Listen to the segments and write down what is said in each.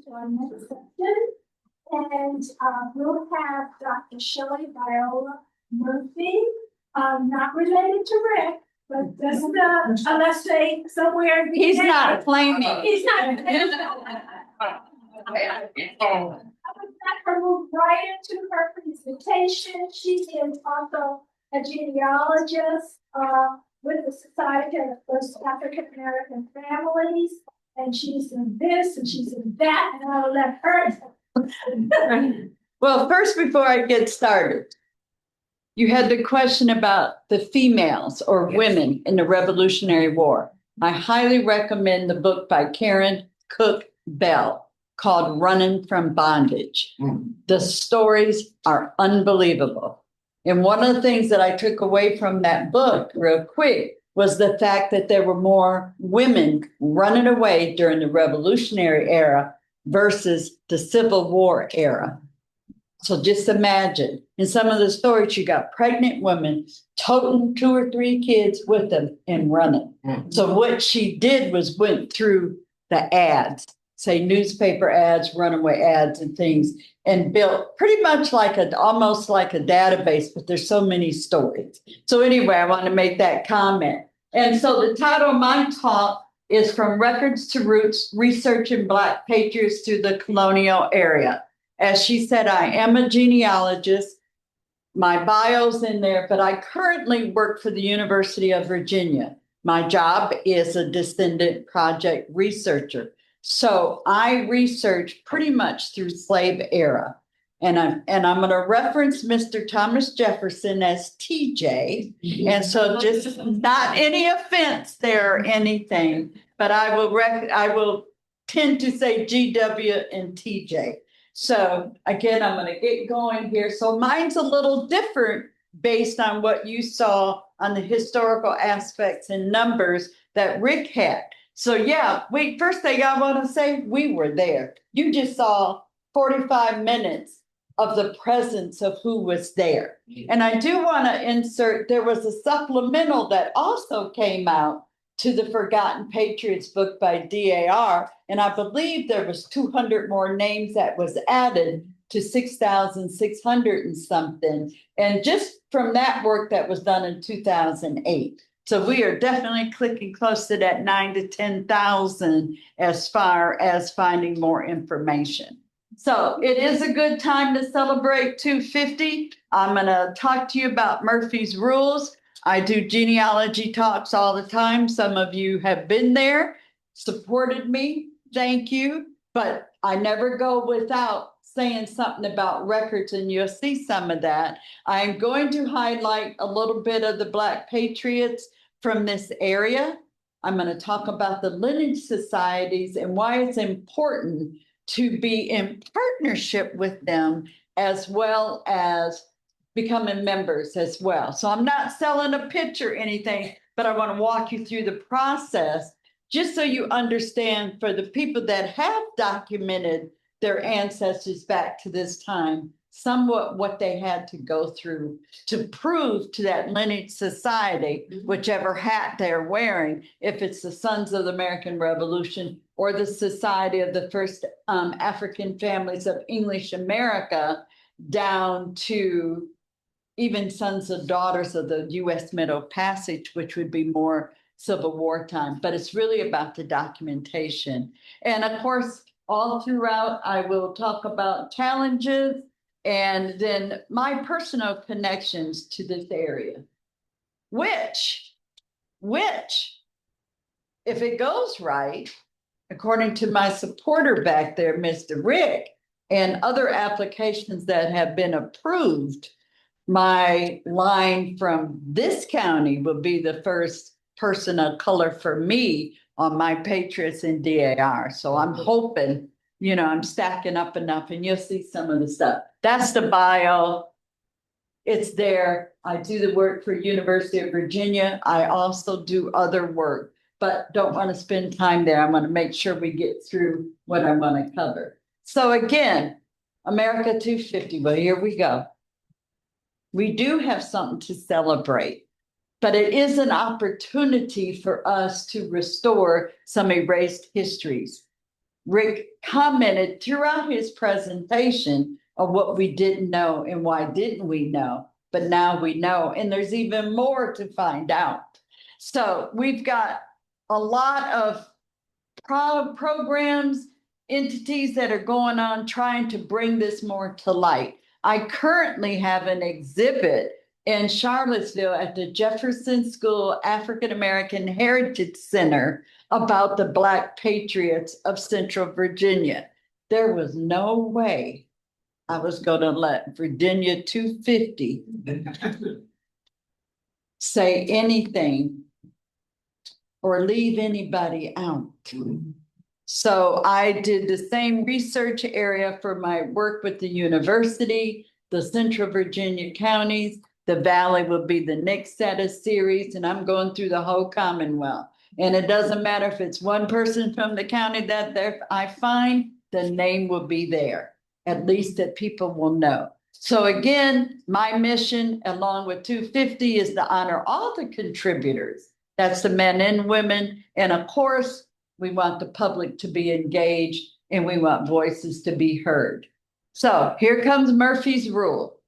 to our next section. And we'll have Dr. Shelley Viola Murphy, not related to Rick, but just let's say somewhere. He's not claiming. He's not. Her move right into her presentation. She is also a genealogist with the Society of First African American Families, and she's in this and she's in that, and I'll let her. Well, first, before I get started, you had the question about the females or women in the Revolutionary War. I highly recommend the book by Karen Cook Bell called Running from Bondage. The stories are unbelievable. And one of the things that I took away from that book real quick was the fact that there were more women running away during the Revolutionary era versus the Civil War era. So just imagine, in some of the stories, you got pregnant women toting 2 or 3 kids with them and running. So what she did was went through the ads, say newspaper ads, runaway ads and things, and built pretty much like almost like a database, but there's so many stories. So anyway, I want to make that comment. And so the title of my talk is From Records to Roots, Researching Black Patriots Through the Colonial Era. As she said, I am a genealogist. My bio's in there, but I currently work for the University of Virginia. My job is a descendant project researcher. So I research pretty much through slave era. And I'm going to reference Mr. Thomas Jefferson as TJ. And so just not any offense there or anything, but I will tend to say GW and TJ. So again, I'm going to get going here. So mine's a little different based on what you saw on the historical aspects and numbers that Rick had. So yeah, first thing I want to say, we were there. You just saw 45 minutes of the presence of who was there. And I do want to insert, there was a supplemental that also came out to the Forgotten Patriots book by DAR. And I believe there was 200 more names that was added to 6,600 and something. And just from that work that was done in 2008. So we are definitely clicking close to that 9,000 to 10,000 as far as finding more information. So it is a good time to celebrate 250. I'm going to talk to you about Murphy's Rules. I do genealogy talks all the time. Some of you have been there, supported me. Thank you. But I never go without saying something about records, and you'll see some of that. I'm going to highlight a little bit of the Black Patriots from this area. I'm going to talk about the lineage societies and why it's important to be in partnership with them as well as becoming members as well. So I'm not selling a pitch or anything, but I want to walk you through the process just so you understand, for the people that have documented their ancestors back to this time, somewhat what they had to go through to prove to that lineage society, whichever hat they're wearing, if it's the Sons of the American Revolution or the Society of the First African Families of English America, down to even Sons and Daughters of the U.S. Middle Passage, which would be more Civil War time. But it's really about the documentation. And of course, all throughout, I will talk about challenges and then my personal connections to this area, which, if it goes right, according to my supporter back there, Mr. Rick, and other applications that have been approved, my line from this county will be the first person of color for me on my Patriots in DAR. So I'm hoping, I'm stacking up enough, and you'll see some of the stuff. That's the bio. It's there. I do the work for University of Virginia. I also do other work, but don't want to spend time there. I want to make sure we get through what I want to cover. So again, America 250. Well, here we go. We do have something to celebrate, but it is an opportunity for us to restore some erased histories. Rick commented throughout his presentation of what we didn't know and why didn't we know, but now we know, and there's even more to find out. So we've got a lot of programs, entities that are going on trying to bring this more to light. I currently have an exhibit in Charlottesville at the Jefferson School African American Heritage Center about the Black Patriots of Central Virginia. There was no way I was going to let Virginia 250 say anything or leave anybody out. So I did the same research area for my work with the university, the Central Virginia counties. The Valley will be the next set of series, and I'm going through the whole Commonwealth. And it doesn't matter if it's one person from the county that I find, the name will be there, at least that people will know. So again, my mission, along with 250, is to honor all the contributors. That's the men and women. And of course, we want the public to be engaged, and we want voices to be heard. So here comes Murphy's Rule.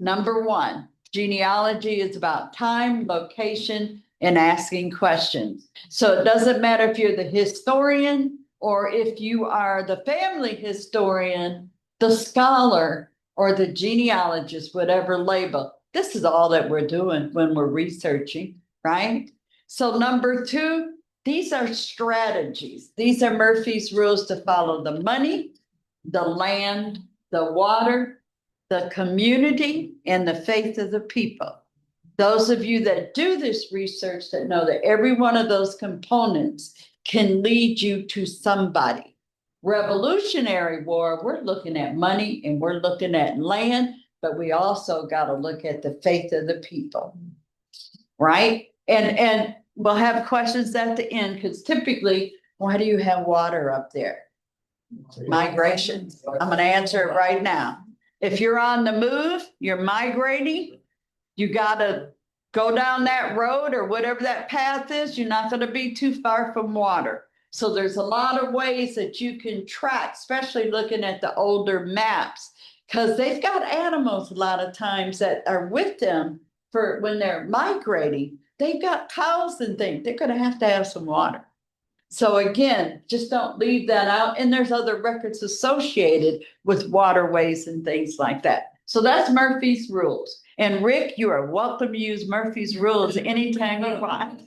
Number 1, genealogy is about time, location, and asking questions. So it doesn't matter if you're the historian or if you are the family historian, the scholar, or the genealogist, whatever label. This is all that we're doing when we're researching, right? So number 2, these are strategies. These are Murphy's rules to follow the money, the land, the water, the community, and the faith of the people. Those of you that do this research that know that every one of those components can lead you to somebody. Revolutionary War, we're looking at money and we're looking at land, but we also got to look at the faith of the people, right? And we'll have questions at the end, because typically, why do you have water up there? Migration. I'm going to answer it right now. If you're on the move, you're migrating, you got to go down that road or whatever that path is. You're not going to be too far from water. So there's a lot of ways that you can track, especially looking at the older maps, because they've got animals a lot of times that are with them for when they're migrating. They've got cows and things. They're going to have some water. So again, just don't leave that out. And there's other records associated with waterways and things like that. So that's Murphy's rules. And Rick, you are welcome to use Murphy's rules anytime you want.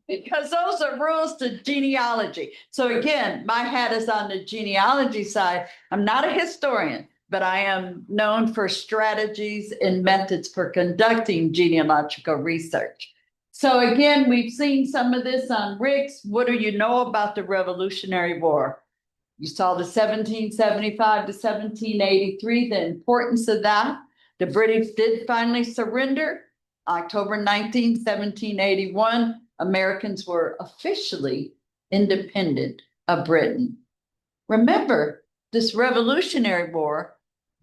Because those are rules to genealogy. So again, my hat is on the genealogy side. I'm not a historian, but I am known for strategies and methods for conducting genealogical research. So again, we've seen some of this on Rick's. What do you know about the Revolutionary War? You saw the 1775 to 1783, the importance of that. The British did finally surrender. October 19, 1781, Americans were officially independent of Britain. Remember, this Revolutionary War,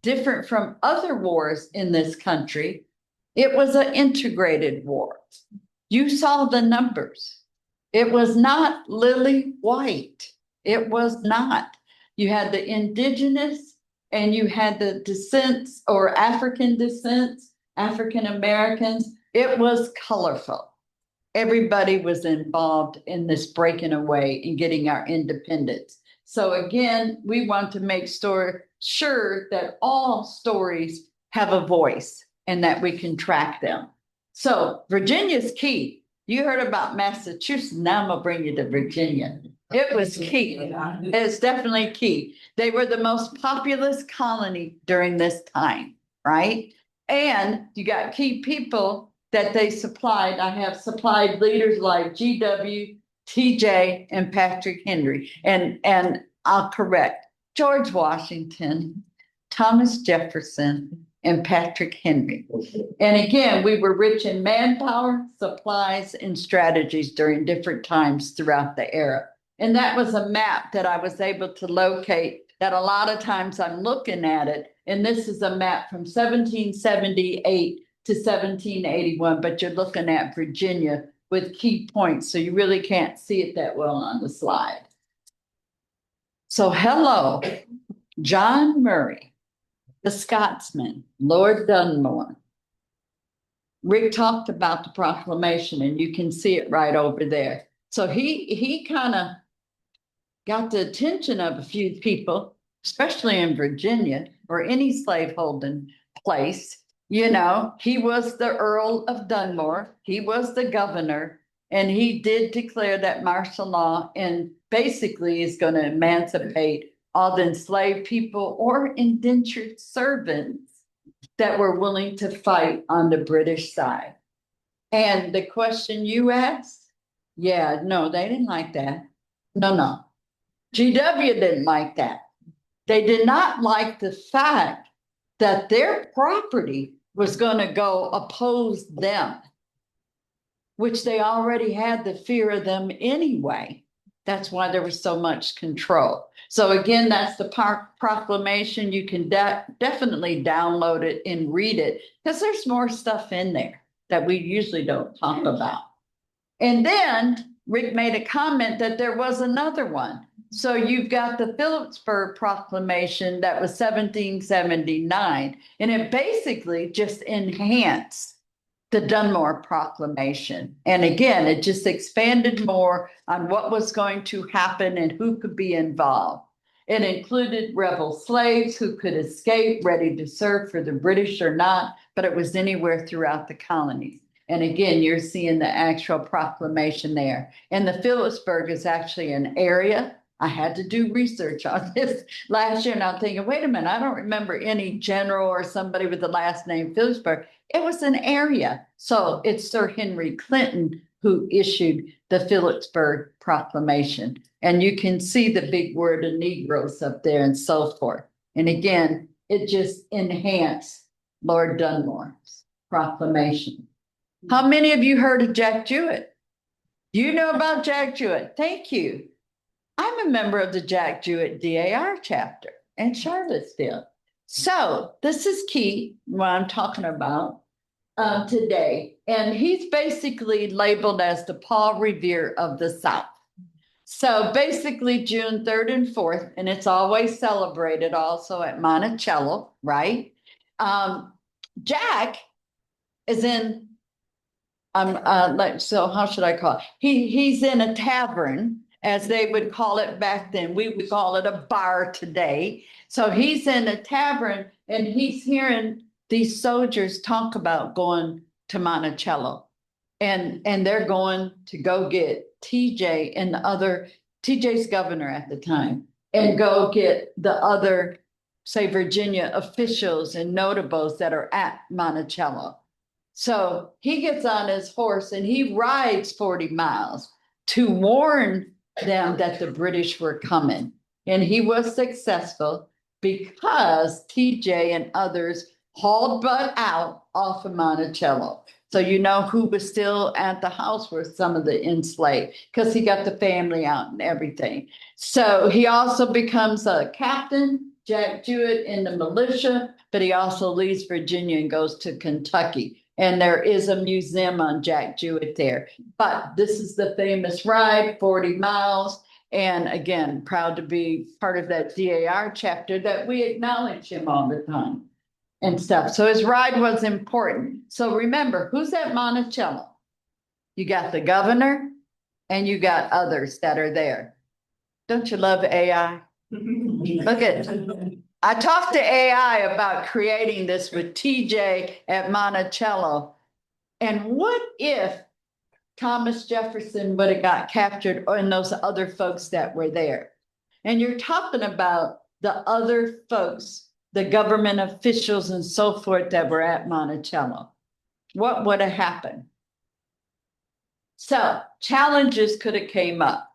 different from other wars in this country, it was an integrated war. You saw the numbers. It was not lily white. It was not. You had the indigenous and you had the descents or African descents, African Americans. It was colorful. Everybody was involved in this breaking away and getting our independence. So again, we want to make sure that all stories have a voice and that we can track them. So Virginia's key. You heard about Massachusetts. Now I'm going to bring you to Virginia. It was key. It's definitely key. They were the most populous colony during this time, right? And you got key people that they supplied. I have supplied leaders like GW, TJ, and Patrick Henry. And I'll correct George Washington, Thomas Jefferson, and Patrick Henry. And again, we were rich in manpower, supplies, and strategies during different times throughout the era. And that was a map that I was able to locate that a lot of times I'm looking at it. And this is a map from 1778 to 1781, but you're looking at Virginia with key points. So you really can't see it that well on the slide. So hello, John Murray, the Scotsman, Lord Dunmore. Rick talked about the proclamation, and you can see it right over there. So he kind of got the attention of a few people, especially in Virginia or any slaveholding place. You know, he was the Earl of Dunmore, he was the governor, and he did declare that martial law and basically is going to emancipate all the enslaved people or indentured servants that were willing to fight on the British side. And the question you asked, yeah, no, they didn't like that. No. GW didn't like that. They did not like the fact that their property was going to go oppose them, which they already had the fear of them anyway. That's why there was so much control. So again, that's the proclamation. You can definitely download it and read it because there's more stuff in there that we usually don't talk about. And then Rick made a comment that there was another one. So you've got the Philipsburg Proclamation that was 1779, and it basically just enhanced the Dunmore Proclamation. And again, it just expanded more on what was going to happen and who could be involved. It included rebel slaves who could escape, ready to serve for the British or not, but it was anywhere throughout the colonies. And again, you're seeing the actual proclamation there. And the Philipsburg is actually an area. I had to do research on this last year, and I'm thinking, wait a minute, I don't remember any general or somebody with the last name Philipsburg. It was an area. So it's Sir Henry Clinton who issued the Philipsburg Proclamation. And you can see the big word of Negroes up there and so forth. And again, it just enhanced Lord Dunmore's proclamation. How many of you heard of Jack Jewett? You know about Jack Jewett. Thank you. I'm a member of the Jack Jewett DAR chapter in Charlottesville. So this is key, what I'm talking about today. And he's basically labeled as the Paul Revere of the South. So basically June 3rd and 4th, and it's always celebrated also at Monticello, right? Jack is in so how should I call it? He's in a tavern, as they would call it back then. We would call it a bar today. So he's in a tavern and he's hearing these soldiers talk about going to Monticello. And they're going to go get TJ and the other, TJ's governor at the time, and go get the other, say, Virginia officials and notables that are at Monticello. So he gets on his horse and he rides 40 miles to warn them that the British were coming. And he was successful because TJ and others hauled butt out off of Monticello. So you know who was still at the house were some of the enslaved because he got the family out and everything. So he also becomes a captain, Jack Jewett, in the militia, but he also leaves Virginia and goes to Kentucky. And there is a museum on Jack Jewett there. But this is the famous ride, 40 miles. And again, proud to be part of that DAR chapter that we acknowledge him all the time and stuff. So his ride was important. So remember, who's at Monticello? You got the governor and you got others that are there. Don't you love AI? Look at I talked to AI about creating this with TJ at Monticello. And what if Thomas Jefferson would have got captured and those other folks that were there? And you're talking about the other folks, the government officials and so forth that were at Monticello. What would have happened? So challenges could have came up.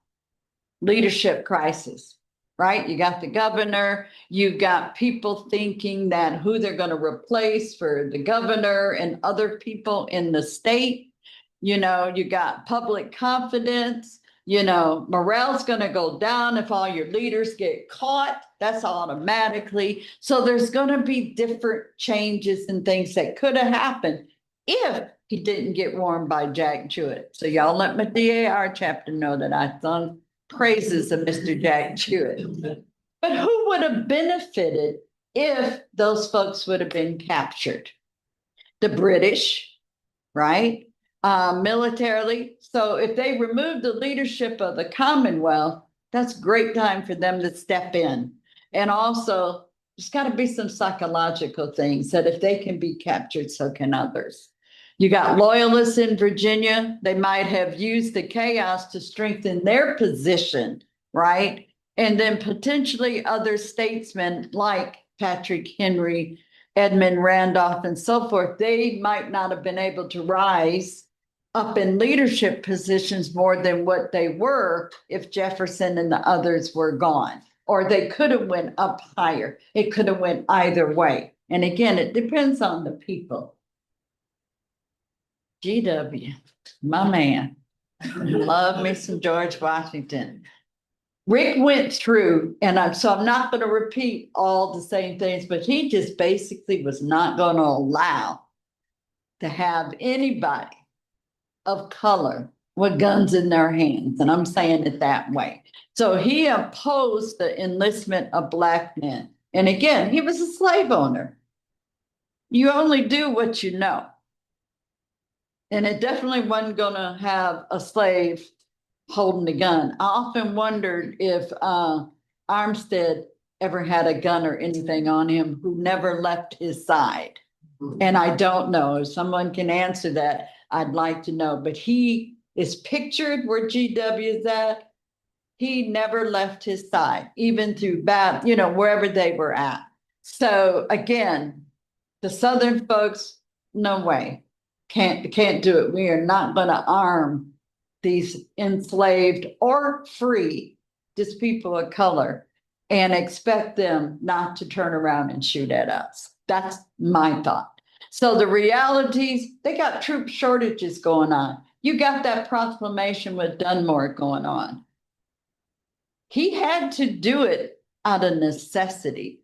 Leadership crisis. Right? You got the governor, you got people thinking that who they're going to replace for the governor and other people in the state. You know, you got public confidence, you know, morale's going to go down if all your leaders get caught. That's automatically. So there's going to be different changes and things that could have happened if he didn't get warned by Jack Jewett. So y'all let my DAR chapter know that I praises of Mr. Jack Jewett. But who would have benefited if those folks would have been captured? The British, right? Militarily. So if they remove the leadership of the Commonwealth, that's a great time for them to step in. And also, there's got to be some psychological things that if they can be captured, so can others. You got loyalists in Virginia. They might have used the chaos to strengthen their position, right? And then potentially other statesmen like Patrick Henry, Edmund Randolph, and so forth, they might not have been able to rise up in leadership positions more than what they were if Jefferson and the others were gone. Or they could have went up higher. It could have went either way. And again, it depends on the people. GW, my man. Love me some George Washington. Rick went through, and I'm not going to repeat all the same things, but he just basically was not going to allow to have anybody of color with guns in their hands. And I'm saying it that way. So he opposed the enlistment of Black men. And again, he was a slave owner. You only do what you know. And it definitely wasn't going to have a slave holding a gun. I often wondered if Armstead ever had a gun or anything on him, who never left his side. And I don't know. If someone can answer that, I'd like to know. But he is pictured where GW is at. He never left his side, even through battle, wherever they were at. So again, the Southern folks, no way, can't do it. We are not going to arm these enslaved or free, just people of color, and expect them not to turn around and shoot at us. That's my thought. So the realities, they got troop shortages going on. You got that proclamation with Dunmore going on. He had to do it out of necessity.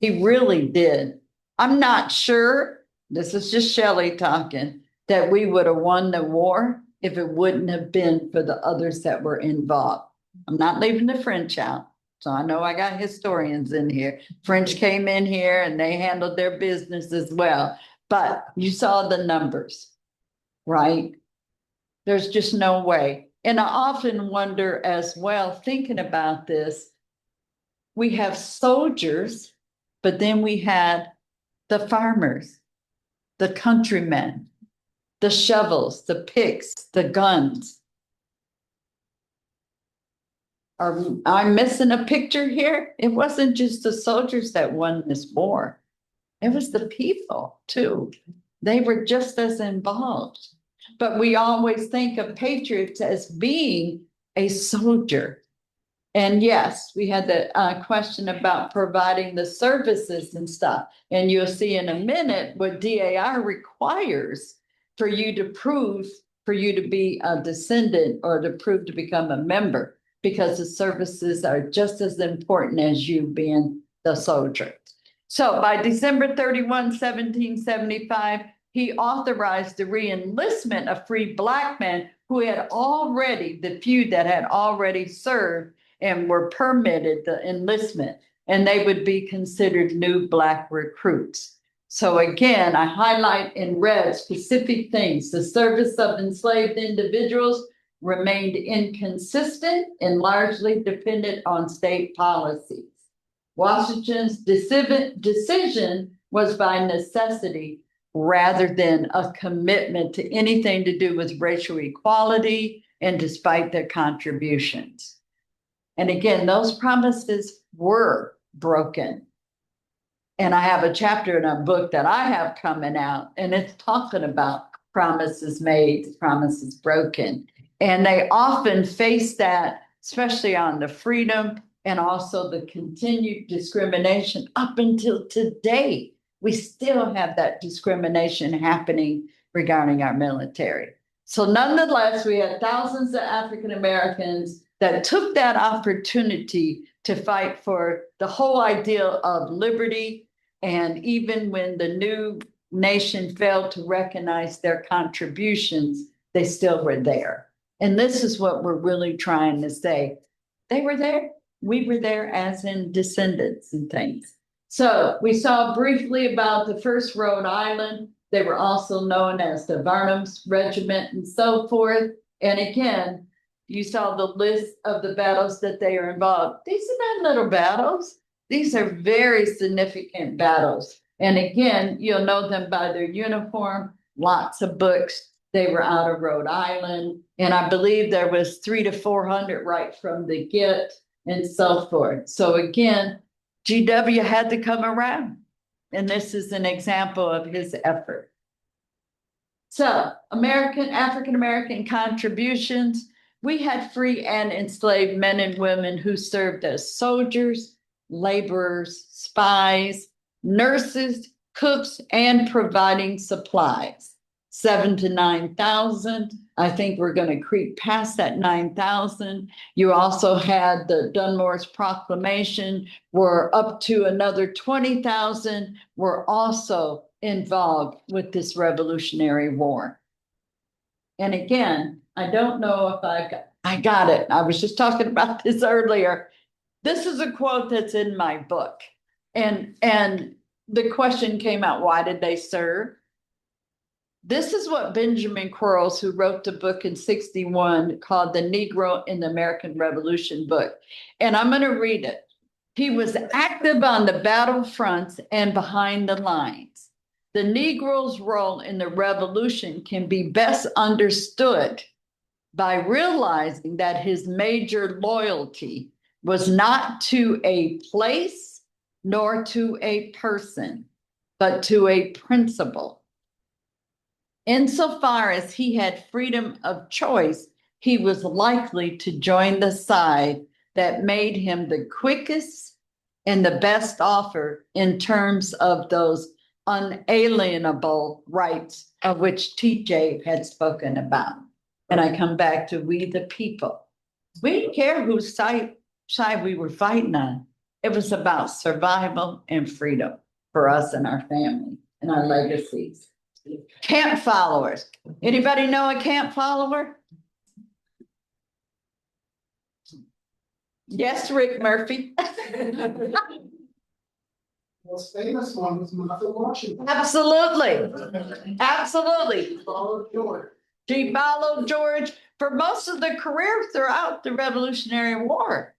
He really did. I'm not sure, this is just Shelley talking, that we would have won the war if it wouldn't have been for the others that were involved. I'm not leaving the French out. So I know I got historians in here. French came in here and they handled their business as well. But you saw the numbers, right? There's just no way. And I often wonder as well, thinking about this, we have soldiers, but then we had the farmers, the countrymen, the shovels, the picks, the guns. Are I missing a picture here? It wasn't just the soldiers that won this war. It was the people too. They were just as involved. But we always think of patriots as being a soldier. And yes, we had the question about providing the services and stuff. And you'll see in a minute what DAR requires for you to prove, for you to be a descendant or to prove to become a member, because the services are just as important as you being the soldier. So by December 31, 1775, he authorized the re-enlistment of free Black men who had already, the few that had already served and were permitted the enlistment, and they would be considered new Black recruits. So again, I highlight in red specific things. The service of enslaved individuals remained inconsistent and largely dependent on state policies. Washington's decision was by necessity rather than a commitment to anything to do with racial equality, and despite their contributions. And again, those promises were broken. And I have a chapter in a book that I have coming out, and it's talking about promises made, promises broken. And they often face that, especially on the freedom and also the continued discrimination up until today. We still have that discrimination happening regarding our military. So nonetheless, we had thousands of African Americans that took that opportunity to fight for the whole idea of liberty. And even when the new nation failed to recognize their contributions, they still were there. And this is what we're really trying to say. They were there. We were there, as in descendants and things. So we saw briefly about the first Rhode Island. They were also known as the Varnum's Regiment and so forth. And again, you saw the list of the battles that they are involved. These are not little battles. These are very significant battles. And again, you'll know them by their uniform, lots of books. They were out of Rhode Island. And I believe there was 300 to 400 right from the get and so forth. So again, GW had to come around. And this is an example of his effort. So African American contributions. We had free and enslaved men and women who served as soldiers, laborers, spies, nurses, cooks, and providing supplies. 7,000 to 9,000. I think we're going to creep past that 9,000. You also had the Dunmore's Proclamation, where up to another 20,000 were also involved with this Revolutionary War. And again, I don't know if I got it. I was just talking about this earlier. This is a quote that's in my book. And the question came out, why did they serve? This is what Benjamin Quarles, who wrote the book in 1961 called The Negro in the American Revolution book. And I'm going to read it. He was active on the battlefronts and behind the lines. The Negro's role in the revolution can be best understood by realizing that his major loyalty was not to a place nor to a person, but to a principle. Insofar as he had freedom of choice, he was likely to join the side that made him the quickest and the best offer in terms of those unalienable rights of which TJ had spoken about. And I come back to we the people. We didn't care whose side we were fighting on. It was about survival and freedom for us and our family and our legacies. Camp followers. Anybody know a camp follower? Yes, Rick Murphy. Most famous one was Martha Washington. Absolutely. Absolutely. Followed George. She followed George for most of the career throughout the Revolutionary War.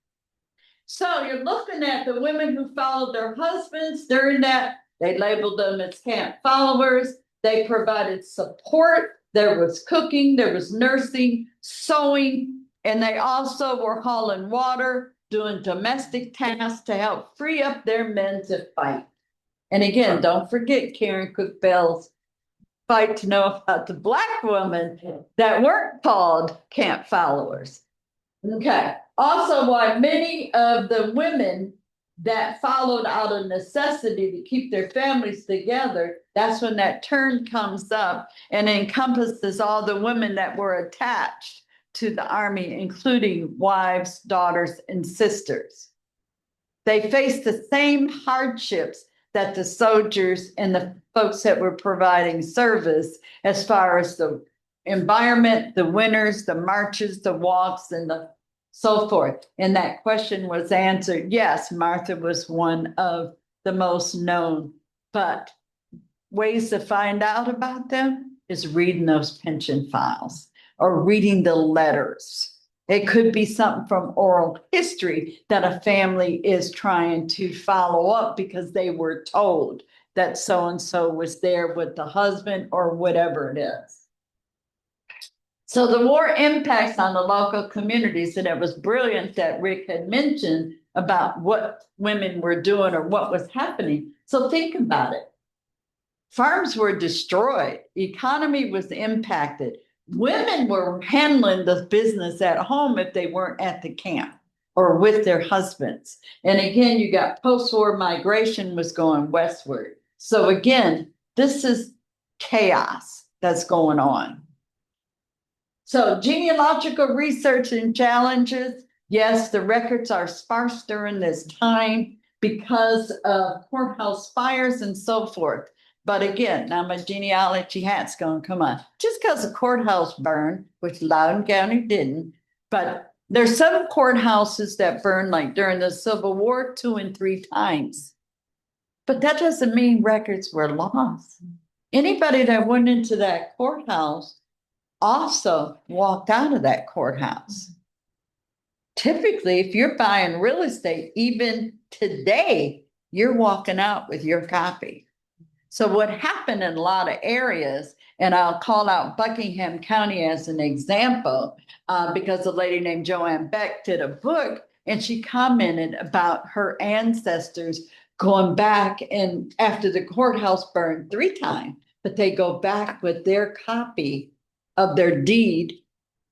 So you're looking at the women who followed their husbands during that. They labeled them as camp followers. They provided support. There was cooking, there was nursing, sewing, and they also were hauling water, doing domestic tasks to help free up their men to fight. And again, don't forget Karen Cook Bell's fight to know about the Black women that weren't called camp followers. Okay. Also, why many of the women that followed out of necessity to keep their families together, that's when that term comes up and encompasses all the women that were attached to the army, including wives, daughters, and sisters. They faced the same hardships that the soldiers and the folks that were providing service, as far as the environment, the winters, the marches, the walks, and the so forth. And that question was answered. Yes, Martha was one of the most known, but ways to find out about them is reading those pension files or reading the letters. It could be something from oral history that a family is trying to follow up because they were told that so-and-so was there with the husband or whatever it is. So the war impacts on the local communities, and it was brilliant that Rick had mentioned about what women were doing or what was happening. So think about it. Farms were destroyed. Economy was impacted. Women were handling the business at home if they weren't at the camp or with their husbands. And again, you got post-war migration was going westward. So again, this is chaos that's going on. So genealogical research and challenges. Yes, the records are sparse during this time because of courthouse fires and so forth. But again, now my genealogy hat's gonna come on. Just because the courthouse burned, which Loudoun County didn't, but there's some courthouses that burned like during the Civil War 2 and 3 times. But that doesn't mean records were lost. Anybody that went into that courthouse also walked out of that courthouse. Typically, if you're buying real estate, even today, you're walking out with your copy. So what happened in a lot of areas, and I'll call out Buckingham County as an example, because a lady named Joanne Beck did a book and she commented about her ancestors going back and after the courthouse burned 3 times, but they go back with their copy of their deed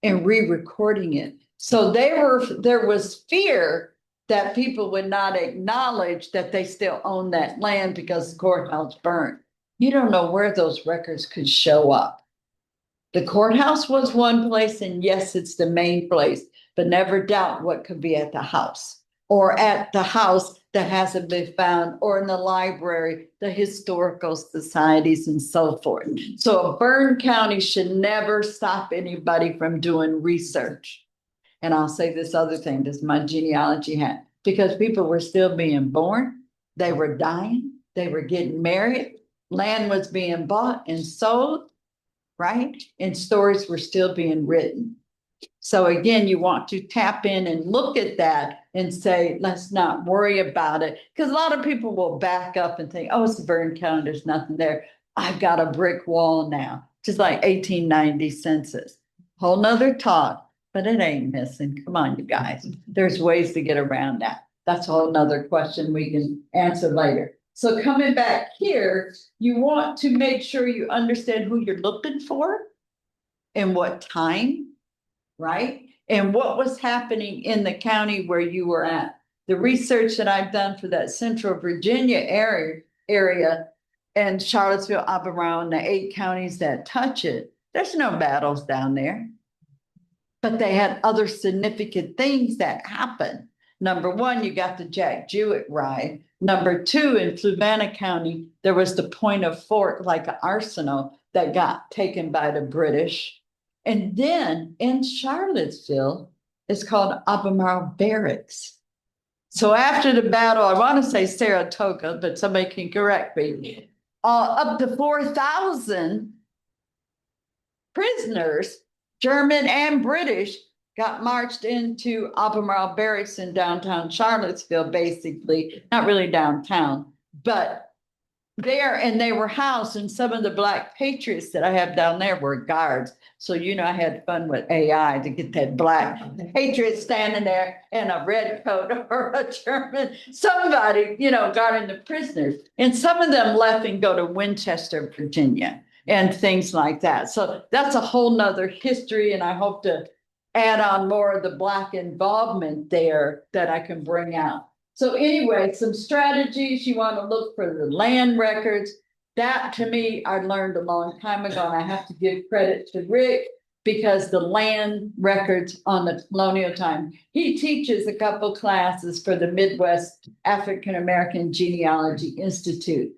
and re-recording it. So there was fear that people would not acknowledge that they still own that land because the courthouse burned. You don't know where those records could show up. The courthouse was one place, and yes, it's the main place, but never doubt what could be at the house or at the house that hasn't been found, or in the library, the historical societies and so forth. So a burned county should never stop anybody from doing research. And I'll say this other thing, this is my genealogy hat, because people were still being born, they were dying, they were getting married, land was being bought and sold, right? And stories were still being written. So again, you want to tap in and look at that and say, let's not worry about it. Because a lot of people will back up and think, oh, it's a burned county, there's nothing there. I've got a brick wall now, just like 1890 census. Whole nother talk, but it ain't missing. Come on, you guys. There's ways to get around that. That's a whole nother question we can answer later. So coming back here, you want to make sure you understand who you're looking for and what time, right? And what was happening in the county where you were at. The research that I've done for that Central Virginia area and Charlottesville, Albemarle, and the 8 counties that touch it, there's no battles down there. But they had other significant things that happened. Number 1, you got the Jack Jewett ride. Number 2, in Fluvanna County, there was the Point of Fort, like an arsenal that got taken by the British. And then in Charlottesville, it's called Albemarle Barracks. So after the battle, I want to say Saratoga, but somebody can correct me, up to 4,000 prisoners, German and British, got marched into Albemarle Barracks in downtown Charlottesville, basically, not really downtown, but there, and they were housed, and some of the Black Patriots that I have down there were guards. So, you know, I had fun with AI to get that Black Patriot standing there in a red coat or a German, somebody, you know, guarding the prisoners. And some of them left and go to Winchester, Virginia, and things like that. So that's a whole nother history, and I hope to add on more of the Black involvement there that I can bring out. So anyway, some strategies. You want to look for the land records. That to me, I learned a long time ago, and I have to give credit to Rick because the land records on the colonial time, he teaches a couple classes for the Midwest African American Genealogy Institute.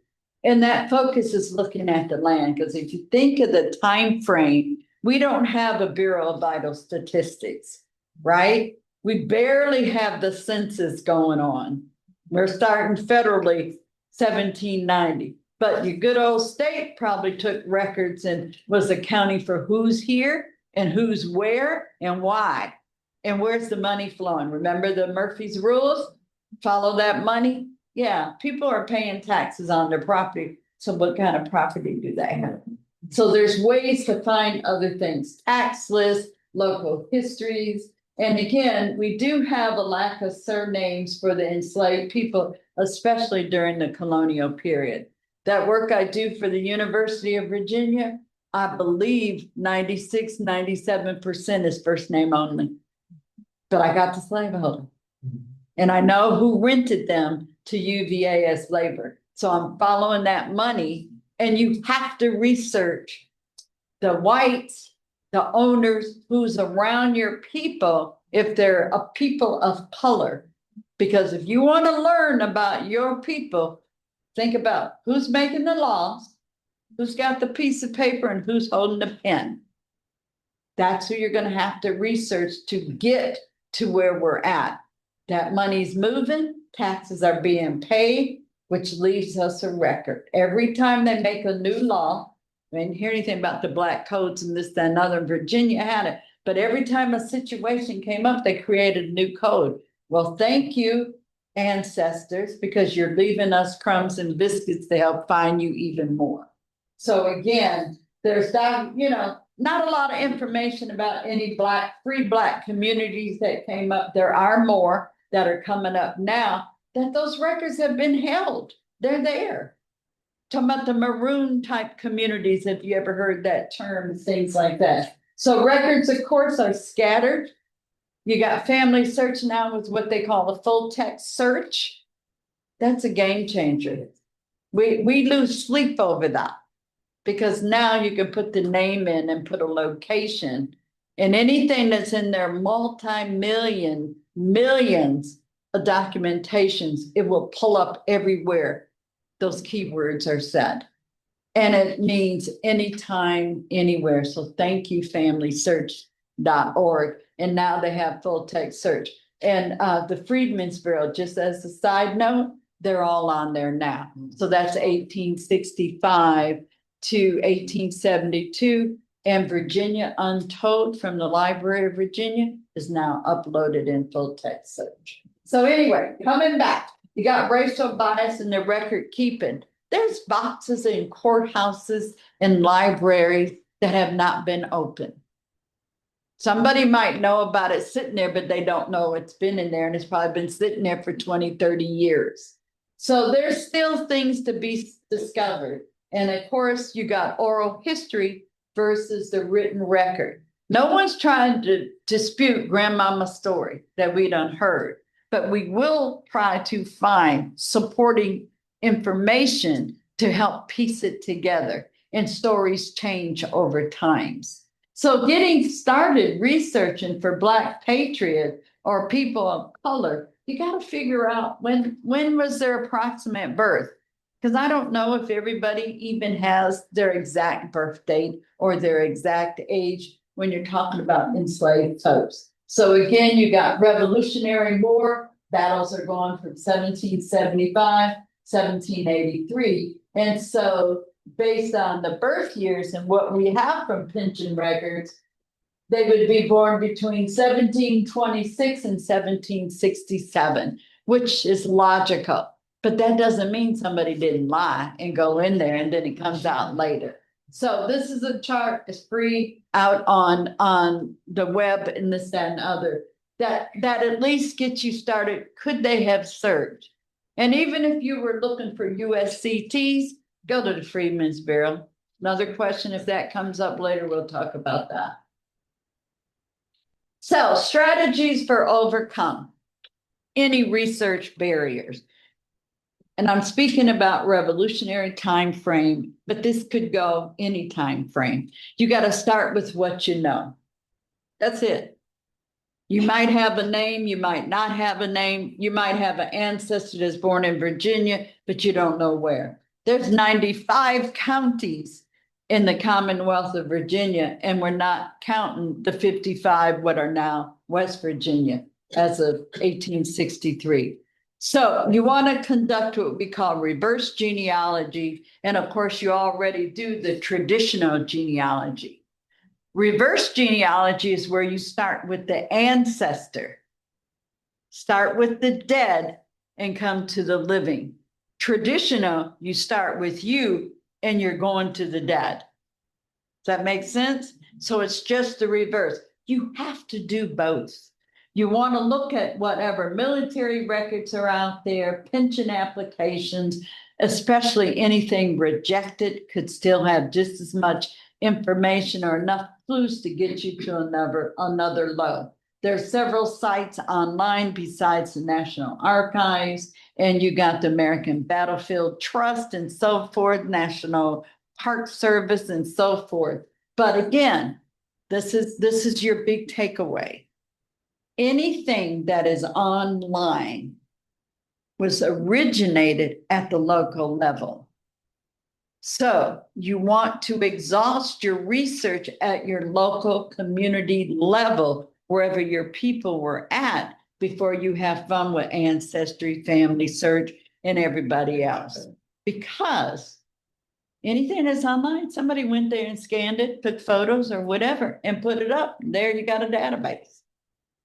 And that focus is looking at the land, because if you think of the time frame, we don't have a Bureau of Vital Statistics, right? We barely have the census going on. We're starting federally 1790, but your good old state probably took records and was accounting for who's here and who's where and why. And where's the money flowing? Remember the Murphy's rules? Follow that money. Yeah, people are paying taxes on their property. So what kind of property do they have? So there's ways to find other things, tax lists, local histories. And again, we do have a lack of surnames for the enslaved people, especially during the colonial period. That work I do for the University of Virginia, I believe 96, 97% is first name only. But I got the slaveholder. And I know who rented them to UVA as labor. So I'm following that money. And you have to research the whites, the owners, who's around your people, if they're a people of color. Because if you want to learn about your people, think about who's making the laws, Who's got the piece of paper and who's holding the pen? That's who you're going to have to research to get to where we're at. That money's moving, taxes are being paid, which leaves us a record. Every time they make a new law, I didn't hear anything about the black codes and this, that, and other. Virginia had it. But every time a situation came up, they created a new code. Well, thank you, ancestors, because you're leaving us crumbs and biscuits to help find you even more. So again, there's that, not a lot of information about any free black communities that came up. There are more that are coming up now that those records have been held. They're there. Talking about the maroon type communities, have you ever heard that term, things like that? So records, of course, are scattered. You got family search now with what they call the full text search. That's a game changer. We lose sleep over that because now you can put the name in and put a location, and anything that's in their millions of documentations, it will pull up everywhere those keywords are said. And it means anytime, anywhere. So thank you, familysearch.org. And now they have full text search. And the Freedmen's Bureau, just as a side note, they're all on there now. So that's 1865 to 1872. And Virginia Untold from the Library of Virginia is now uploaded in full text search. So anyway, coming back, you got racial bias in the record keeping. There's boxes in courthouses and libraries that have not been opened. Somebody might know about it sitting there, but they don't know it's been in there, and it's probably been sitting there for 20, 30 years. So there's still things to be discovered. And of course, you got oral history versus the written record. No one's trying to dispute grandmama's story that we done heard, but we will try to find supporting information to help piece it together, and stories change over times. So getting started researching for Black Patriots or people of color, you got to figure out when was their approximate birth? Because I don't know if everybody even has their exact birth date or their exact age when you're talking about enslaved folks. So again, you got Revolutionary War, battles are going from 1775 1783. And so based on the birth years and what we have from pension records, they would be born between 1726 and 1767, which is logical. But that doesn't mean somebody didn't lie and go in there and then it comes out later. So this is a chart, it's free out on the web and this, that, and other. That at least gets you started. Could they have served? And even if you were looking for USCTs, go to the Freedmen's Bureau. Another question, if that comes up later, we'll talk about that. So strategies for overcome any research barriers. And I'm speaking about revolutionary time frame, but this could go any time frame. You got to start with what you know. That's it. You might have a name, you might not have a name, you might have an ancestor that's born in Virginia, but you don't know where. There's 95 counties in the Commonwealth of Virginia, and we're not counting the 55 what are now West Virginia as of 1863. So you want to conduct what we call reverse genealogy, and of course you already do the traditional genealogy. Reverse genealogy is where you start with the ancestor, start with the dead and come to the living. Traditional, you start with you and you're going to the dead. Does that make sense? So it's just the reverse. You have to do both. You want to look at whatever military records are out there, pension applications, especially anything rejected could still have just as much information or enough clues to get you to another low. There are several sites online besides the National Archives, and you got the American Battlefield Trust and so forth, National Park Service and so forth. But again, this is your big takeaway. Anything that is online was originated at the local level. So you want to exhaust your research at your local community level, wherever your people were at, before you have fun with Ancestry, Family Search, and everybody else. Because anything that's online, somebody went there and scanned it, took photos or whatever, and put it up. There you got a database.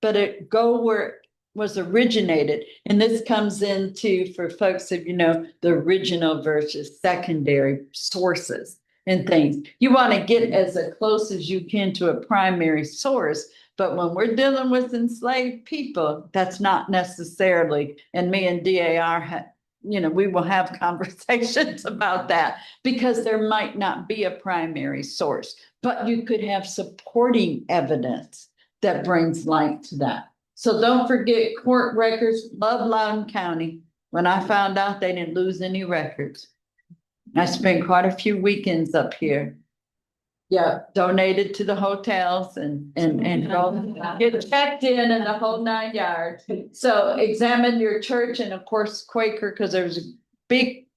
But it go where it was originated. And this comes into, for folks, if you know, the original versus secondary sources and things. You want to get as close as you can to a primary source. But when we're dealing with enslaved people, that's not necessarily, and me and DAR we will have conversations about that, because there might not be a primary source, but you could have supporting evidence that brings light to that. So don't forget court records. Love Loudoun County. When I found out they didn't lose any records, I spent quite a few weekends up here. Yeah, donated to the hotels and get checked in and the whole 9 yards. So examine your church, and of course Quaker, because there's a big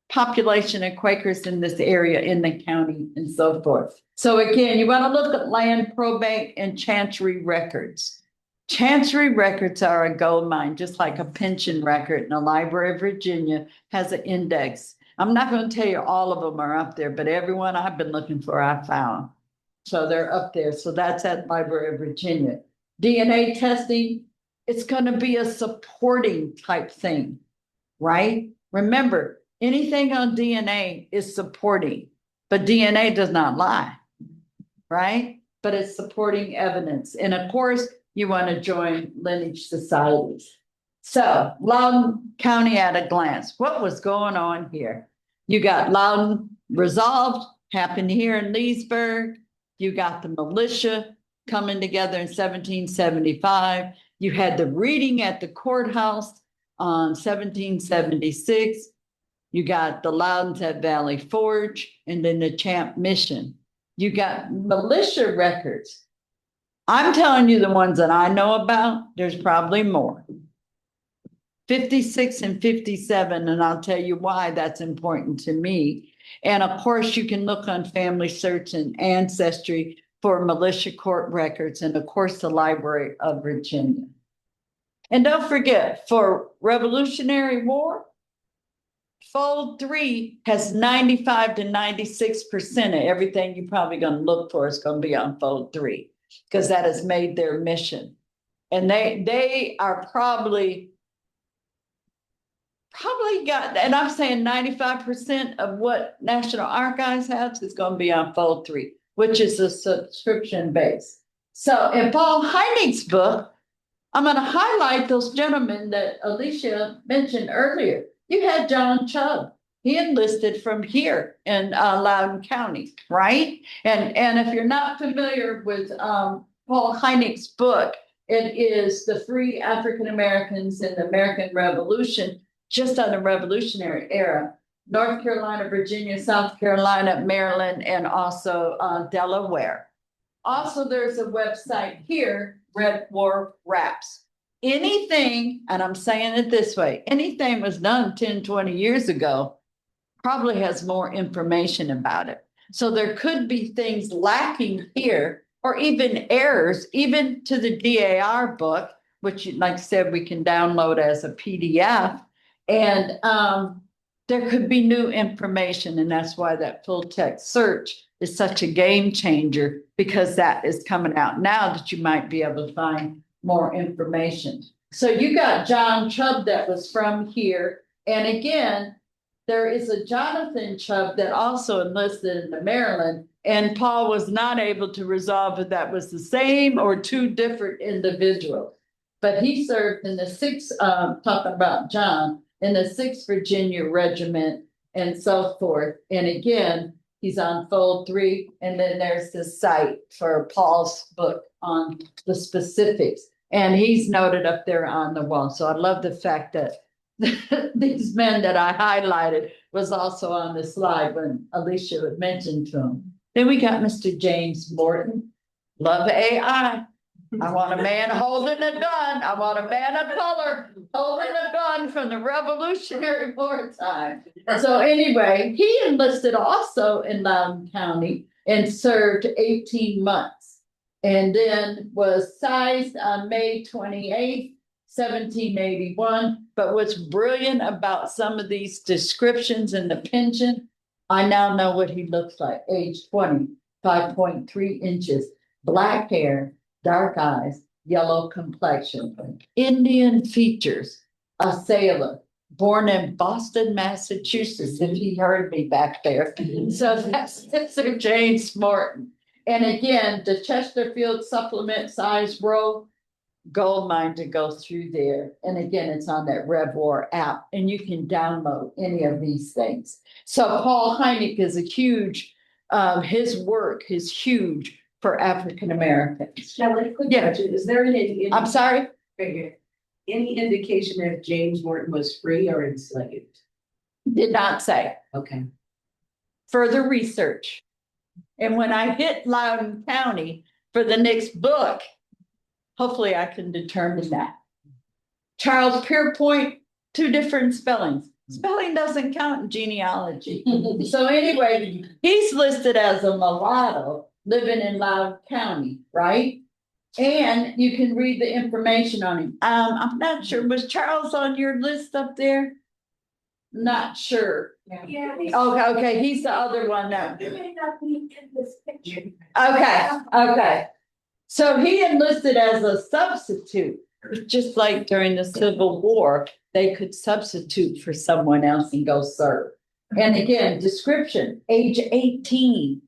population of Quakers in this area in the county and so forth. So again, you want to look at land probate and chancery records. Chancery records are a gold mine, just like a pension record, and the Library of Virginia has an index. I'm not going to tell you all of them are up there, but everyone I've been looking for, I found. So they're up there. So that's at Library of Virginia. DNA testing, it's going to be a supporting type thing, right? Remember, anything on DNA is supporting, but DNA does not lie, right? But it's supporting evidence. And of course, you want to join lineage societies. So Loudoun County at a glance. What was going on here? You got Loudoun Resolved, happened here in Leesburg. You got the militia coming together in 1775. You had the reading at the courthouse on 1776. You got the Loudons at Valley Forge, and then the Champ Mission. You got militia records. I'm telling you the ones that I know about. There's probably more. 56 and 57, and I'll tell you why that's important to me. And of course, you can look on Family Search and Ancestry for militia court records, and of course, the Library of Virginia. And don't forget, for Revolutionary War, Fold 3 has 95 to 96% of everything you're probably going to look for is going to be on Fold 3, because that has made their mission. And they are probably got, and I'm saying 95% of what National Archives has is going to be on Fold 3, which is a subscription base. So in Paul Heinig's book, I'm going to highlight those gentlemen that Alicia mentioned earlier. You had John Chubb. He enlisted from here in Loudoun County, right? And if you're not familiar with Paul Heinig's book, it is The Free African Americans in the American Revolution, just on the Revolutionary era. North Carolina, Virginia, South Carolina, Maryland, and also Delaware. Also, there's a website here, Red War Raps. Anything, and I'm saying it this way, anything was done 10, 20 years ago, probably has more information about it. So there could be things lacking here, or even errors, even to the DAR book, which, like I said, we can download as a PDF. And there could be new information, and that's why that full text search is such a game changer, because that is coming out now that you might be able to find more information. So you got John Chubb that was from here. And again, there is a Jonathan Chubb that also enlisted in Maryland, and Paul was not able to resolve if that was the same or two different individuals. But he served in the 6th, talking about John, in the 6th Virginia Regiment and so forth. And again, he's on Fold 3. And then there's the site for Paul's book on the specifics. And he's noted up there on the wall. So I love the fact that these men that I highlighted was also on the slide when Alicia had mentioned to him. Then we got Mr. James Morton. Love AI. I want a man holding a gun. I want a man of color holding a gun from the Revolutionary War time. So anyway, he enlisted also in Loudoun County and served 18 months. And then was sized on May 28th, 1781. But what's brilliant about some of these descriptions in the pension, I now know what he looks like. Age 20, 5.3 inches, black hair, dark eyes, yellow complexion, Indian features, a sailor, born in Boston, Massachusetts, if he heard me back there. So that's Sir James Morton. And again, the Chesterfield supplement size roll, gold mine to go through there. And again, it's on that RevWar app, and you can download any of these things. So Paul Hynek is a huge, his work is huge for African Americans. Shelley, quick Yeah. question, is there any? I'm sorry? Any indication that James Morton was free or enslaved? Did not say. Okay. Further research. And when I hit Loudoun County for the next book, hopefully I can determine that. Charles Pierpoint, 2 different spellings. Spelling doesn't count in genealogy. So anyway, he's listed as a mulatto living in Loudoun County, right? And you can read the information on him. I'm not sure, was Charles on your list up there? Not sure. Yeah. Okay, he's the other one now. He may not be in this picture. Okay. So he enlisted as a substitute, just like during the Civil War, they could substitute for someone else and go serve. And again, description, age 18,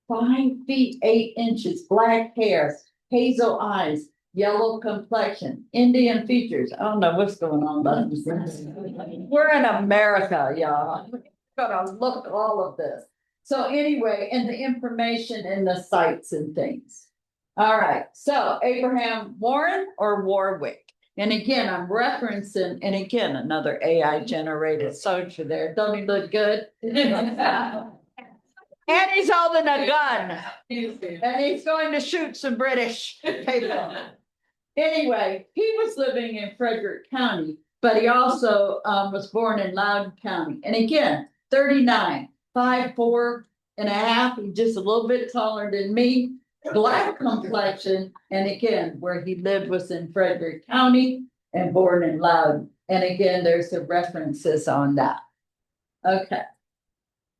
5 feet 8 inches, black hair, hazel eyes, yellow complexion, Indian features. I don't know what's going on, but we're in America, y'all. We're gonna look at all of this. So anyway, and the information and the sites and things. All right, so Abraham Warren or Warwick. And again, I'm referencing, and again, another AI generated soldier there. Don't he look good? And he's holding a gun. And he's going to shoot some British people. Anyway, he was living in Frederick County, but he also was born in Loudoun County. And again, 39, 5'4.5", he's just a little bit taller than me, black complexion. And again, where he lived was in Frederick County and born in Loudoun. And again, there's the references on that. Okay.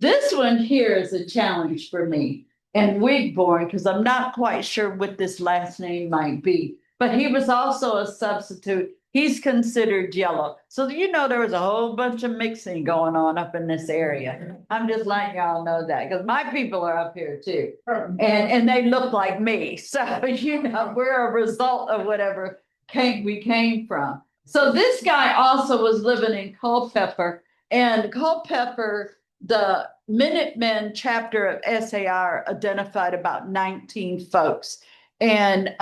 This one here is a challenge for me, and Wigborn, because I'm not quite sure what this last name might be, but he was also a substitute. He's considered yellow. So you know there was a whole bunch of mixing going on up in this area. I'm just letting y'all know that, because my people are up here too. And they look like me. So, you know, we're a result of whatever we came from. So this guy also was living in Culpeper, and Culpeper, the Minutemen chapter of SAR identified about 19 folks. And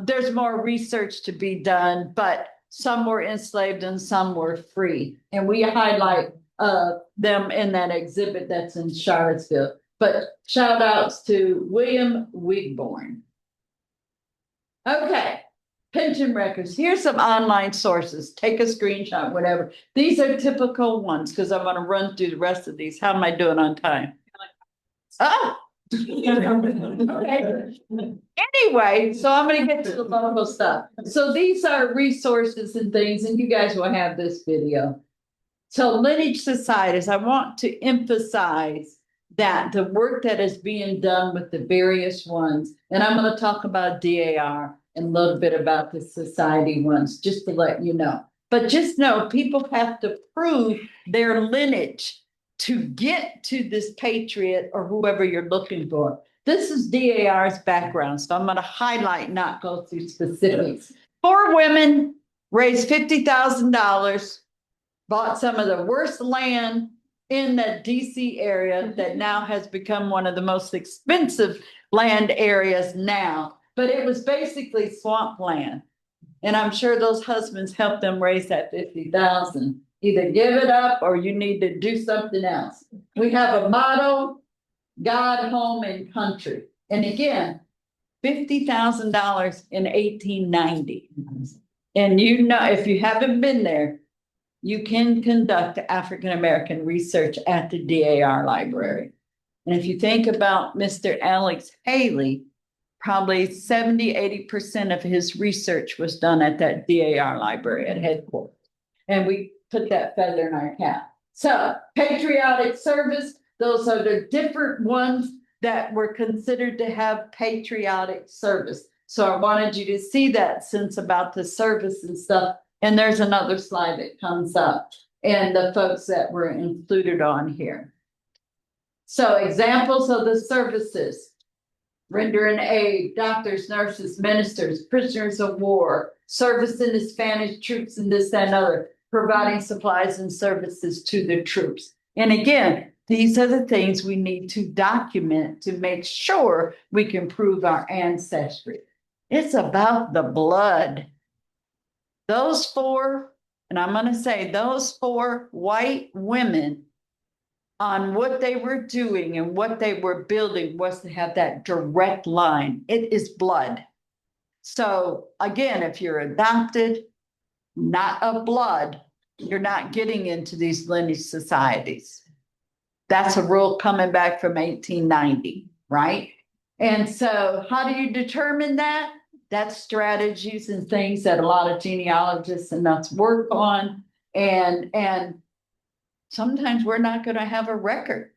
there's more research to be done, but some were enslaved and some were free. And we highlight them in that exhibit that's in Charlottesville. But shout outs to William Wigborn. Okay. Pension records. Here's some online sources. Take a screenshot, whatever. These are typical ones because I'm going to run through the rest of these. How am I doing on time? Oh. Okay. Anyway, so I'm going to get to the local stuff. So these are resources and things, and you guys will have this video. So lineage societies, I want to emphasize that the work that is being done with the various ones, and I'm going to talk about DAR and a little bit about the society ones, just to let you know. But just know people have to prove their lineage to get to this patriot or whoever you're looking for. This is DAR's background, so I'm going to highlight, not go through specifics. 4 women raised $50,000, bought some of the worst land in the DC area that now has become one of the most expensive land areas now. But it was basically swamp land. And I'm sure those husbands helped them raise that 50,000. Either give it up or you need to do something else. We have a motto, God, home, and country. And again, $50,000 in 1890. And you know, if you haven't been there, you can conduct African-American research at the DAR library. And if you think about Mr. Alex Haley, probably 70–80% of his research was done at that DAR library at headquarters. And we put that feather in our cap. So patriotic service, those are the different ones that were considered to have patriotic service. So I wanted you to see that sense about the service and stuff. And there's another slide that comes up and the folks that were included on here. So examples of the services: rendering aid, doctors, nurses, ministers, prisoners of war, service in the Spanish troops, and this, that, and other, providing supplies and services to the troops. And again, these are the things we need to document to make sure we can prove our ancestry. It's about the blood. Those four, and I'm going to say those four white women, on what they were doing and what they were building, was to have that direct line. It is blood. So again, if you're adopted, not of blood, you're not getting into these lineage societies. That's a rule coming back from 1890, right? And so how do you determine that? That's strategies and things that a lot of genealogists and us work on. And sometimes we're not going to have a record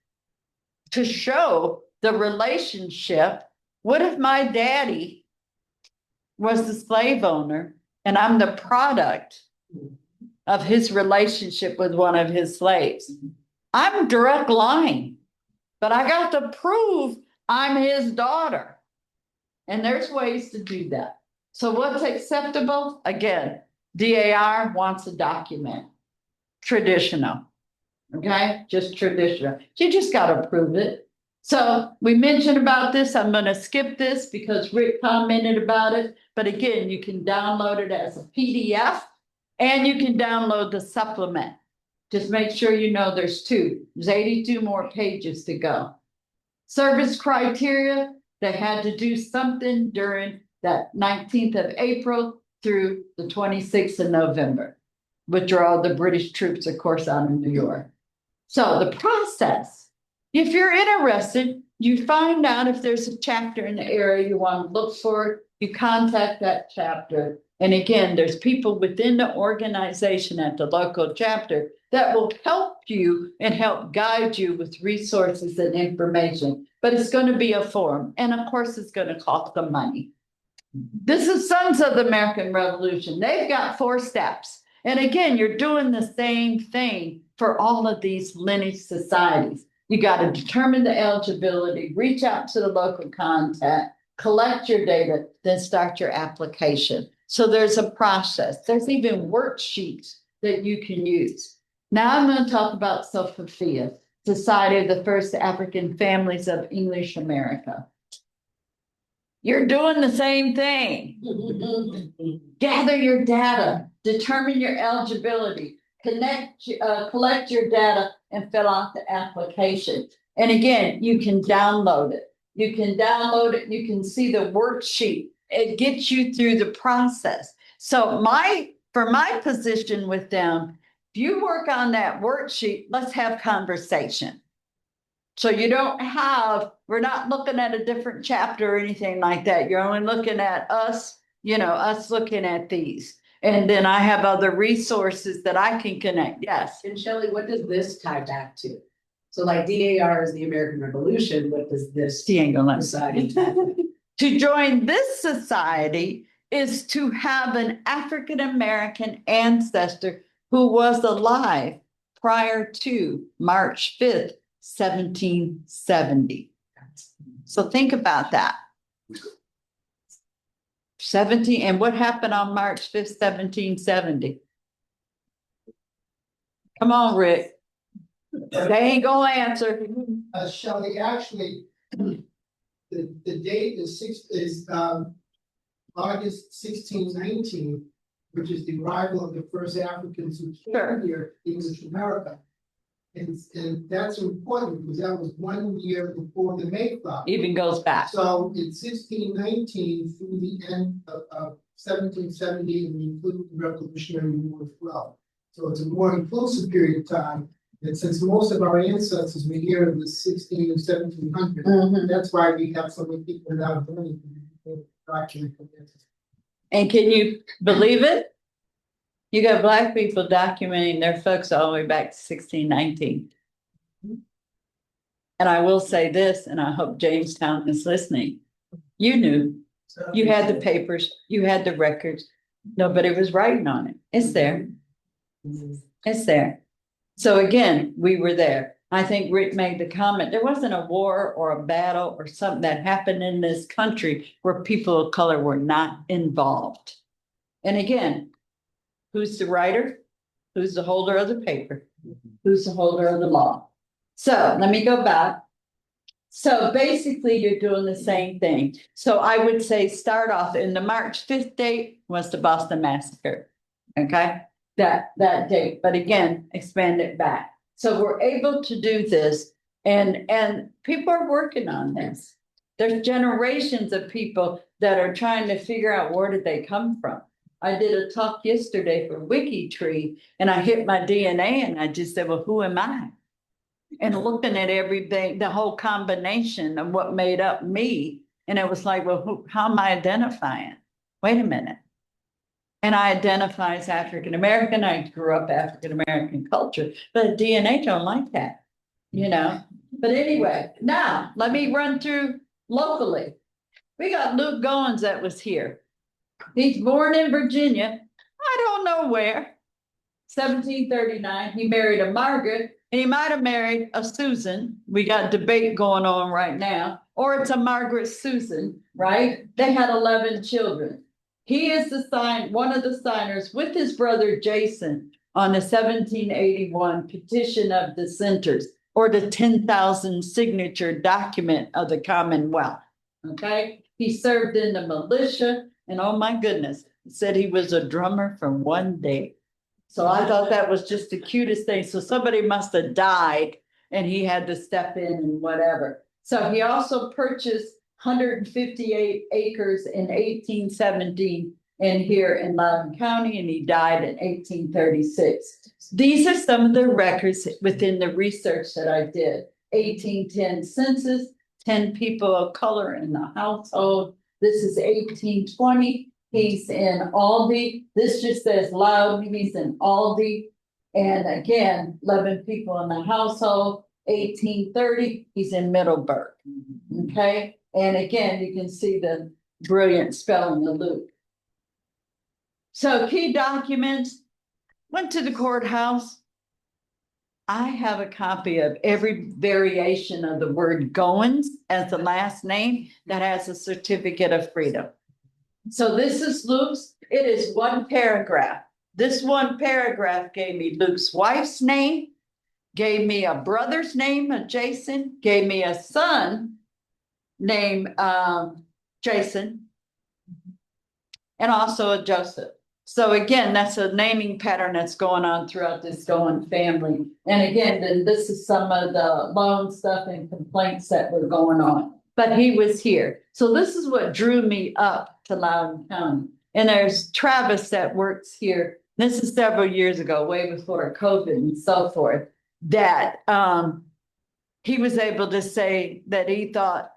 to show the relationship. What if my daddy was the slave owner and I'm the product of his relationship with one of his slaves? I'm direct line, but I got to prove I'm his daughter. And there's ways to do that. So what's acceptable? Again, DAR wants a document. Traditional. Okay, just traditional. You just got to prove it. So we mentioned about this. I'm going to skip this because Rick commented about it. But again, you can download it as a PDF and you can download the supplement. Just make sure you know there's two. There's 82 more pages to go. Service criteria, they had to do something during that 19th of April through the 26th of November, which are all the British troops, of course, out in New York. So the process, if you're interested, you find out if there's a chapter in the area you want to look for, you contact that chapter. And again, there's people within the organization at the local chapter that will help you and help guide you with resources and information. But it's going to be a forum. And of course, it's going to cost them money. This is Sons of the American Revolution. They've got 4 steps. And again, you're doing the same thing for all of these lineage societies. You got to determine the eligibility, reach out to the local contact, collect your data, then start your application. So there's a process. There's even worksheets that you can use. Now I'm going to talk about Sophia, Society of the First African Families of English America. You're doing the same thing. Gather your data, determine your eligibility, collect your data, and fill out the application. And again, you can download it. You can download it. You can see the worksheet. It gets you through the process. So for my position with them, if you work on that worksheet, let's have conversation. So you don't have, we're not looking at a different chapter or anything like that. You're only looking at us, us looking at these. And then I have other resources that I can connect. Yes. And Shelley, what does this tie back to? So like DAR is the American Revolution. What does this society tie back to? To join this society is to have an African-American ancestor who was alive prior to March 5th, 1770. So think about that. 17, and what happened on March 5th, 1770? Come on, Rick. They ain't gonna answer. Shelley, actually, the date is August 1619, which is the arrival of the first Africans who came here, English America. And that's important because that was 1 year before the Mayflower. Even goes back. So in 1619 through the end of 1770, we include the Revolutionary War as well. So it's a more inclusive period of time. And since most of our ancestors were here in the 16 and 1700s, Mhm. that's why we have so many people without money. And can you believe it? You got Black people documenting their folks all the way back to 1619. And I will say this, and I hope Jamestown is listening. You knew, you had the papers, you had the records. Nobody was writing on it. It's there. It's there. So again, we were there. I think Rick made the comment, there wasn't a war or a battle or something that happened in this country where people of color were not involved. And again, who's the writer? Who's the holder of the paper? Who's the holder of the law? So let me go back. So basically, you're doing the same thing. So I would say start off in the March 5th date was the Boston Massacre. Okay, that date, but again, expand it back. So we're able to do this, and people are working on this. There's generations of people that are trying to figure out where did they come from. I did a talk yesterday for WikiTree, and I hit my DNA, and I just said, well, who am I? And looking at everything, the whole combination of what made up me. And it was like, well, how am I identifying? Wait a minute. And I identify as African-American. I grew up African-American culture, but DNA don't like that, you know? But anyway, now let me run through locally. We got Luke Goins that was here. He's born in Virginia. I don't know where. 1739, he married a Margaret. And he might have married a Susan. We got debate going on right now. Or it's a Margaret Susan, right? They had 11 children. He is one of the signers with his brother Jason on the 1781 petition of dissenters, or the 10,000 signature document of the Commonwealth. Okay. He served in the militia, and oh my goodness, said he was a drummer for one day. So I thought that was just the cutest thing. So somebody must have died and he had to step in and whatever. So he also purchased 158 acres in 1817 and here in Loudoun County, and he died in 1836. These are some of the records within the research that I did. 1810 census, 10 people of color in the household. This is 1820. He's in Aldi. This just says Loudoun. He's in Aldi. And again, 11 people in the household. 1830, he's in Middleburg. Okay. And again, you can see the brilliant spelling of Luke. So key documents. Went to the courthouse. I have a copy of every variation of the word Goins as the last name that has a certificate of freedom. So this is Luke's. It is one paragraph. This one paragraph gave me Luke's wife's name, gave me a brother's name of Jason, gave me a son named Jason, and also a Joseph. So again, that's a naming pattern that's going on throughout this Goin family. And again, then this is some of the loan stuff and complaints that were going on. But he was here. So this is what drew me up to Loudoun County. And there's Travis that works here. This is several years ago, way before COVID and so forth, that he was able to say that he thought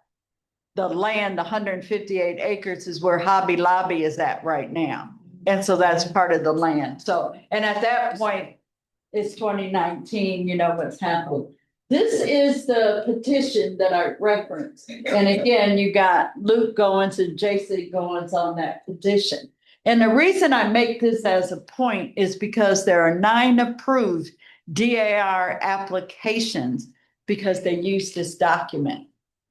the land, 158 acres, is where Hobby Lobby is at right now. And so that's part of the land. So, and at that point, it's 2019, you know what's happened. This is the petition that I referenced. And again, you got Luke Goins and Jason Goins on that petition. And the reason I make this as a point is because there are 9 approved DAR applications because they use this document.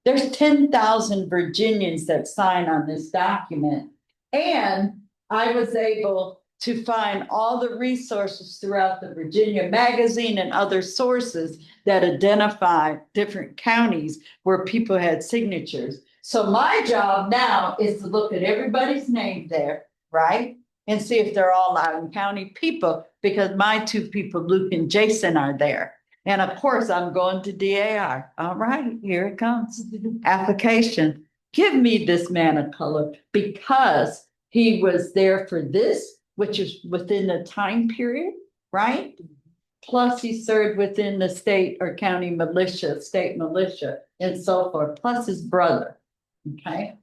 There's 10,000 Virginians that sign on this document. And I was able to find all the resources throughout the Virginia Magazine and other sources that identify different counties where people had signatures. So my job now is to look at everybody's name there, right? And see if they're all Loudoun County people, because my 2 people, Luke and Jason, are there. And of course, I'm going to DAR. All right, here it comes. Application. Give me this man of color because he was there for this, which is within the time period, right? Plus he served within the state or county militia, state militia, and so forth, plus his brother. Okay.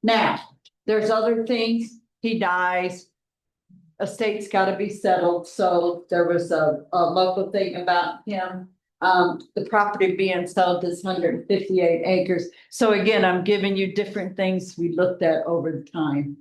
Now, there's other things. He dies. Estate's got to be settled. So there was a local thing about him. The property being sold is 158 acres. So again, I'm giving you different things we looked at over time.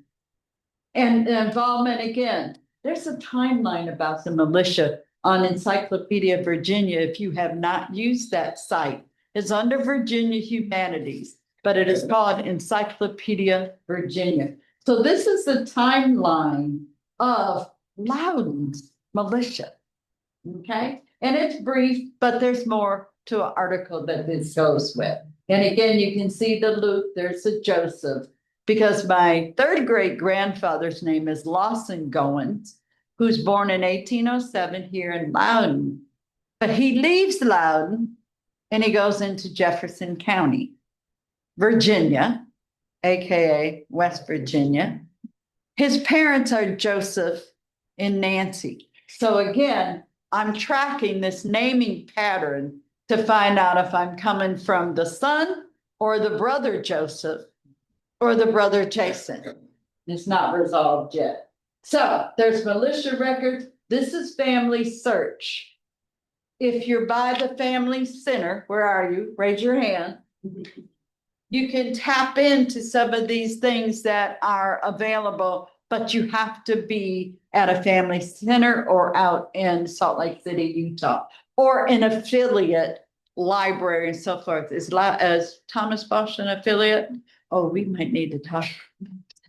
And the involvement again, there's a timeline about the militia on Encyclopedia Virginia. If you have not used that site, it's under Virginia Humanities, but it is called Encyclopedia Virginia. So this is the timeline of Loudoun's militia. Okay, and it's brief, but there's more to an article that this goes with. And again, you can see the Luke, there's a Joseph, because my third great grandfather's name is Luke Goins, who's born in 1807 here in Loudoun. But he leaves Loudoun and he goes into Jefferson County, Virginia, AKA West Virginia. His parents are Joseph and Nancy. So again, I'm tracking this naming pattern to find out if I'm coming from the son or the brother Joseph or the brother Jason. It's not resolved yet. So there's militia records. This is family search. If you're by the family center, where are you? Raise your hand. You can tap into some of these things that are available, but you have to be at a family center or out in Salt Lake City, Utah, or an affiliate library and so forth. Is Thomas Bosch an affiliate? Oh, we might need to talk.